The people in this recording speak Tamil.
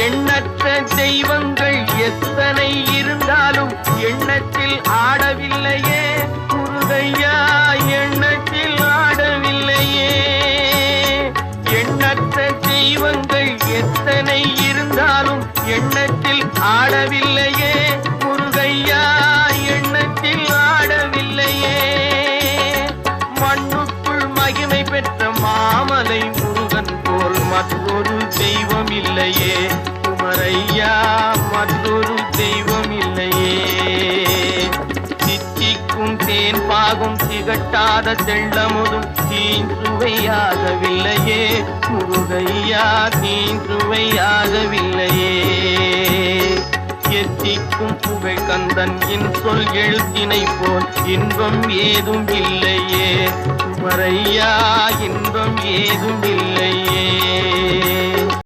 எண்ணற்ற தெய்வங்கள் எத்தனை இருந்தாலும் எண்ணத்தில் ஆடவில்லையே முருகையா, எண்ணத்தில் ஆடவில்லையே. எண்ணற்ற தெய்வங்கள் எத்தனை இருந்தாலும் எண்ணத்தில் ஆடவில்லையே முருகையா, எண்ணத்தில் ஆடவில்லையே. மண்ணுக்குள் மகிமை பெற்ற மாமலை முருகன் போல் மற்றொரு தெய்வம் இல்லையே குமரையா, மற்றொரு தெய்வம் இல்லையே. சித்திக்கும் தேன் பாகும் திகட்டாத தெள்ளமுதும் தீன் சுவையாகவில்லையே முருகையா, தீன் சுவையாகவில்லையே. எத்திக்கும் புகழ் கந்தன் என் சொல் எழுத்தினை போல் இன்பம் ஏதும் இல்லையே குமரையா, இன்பம் ஏதும் இல்லையே.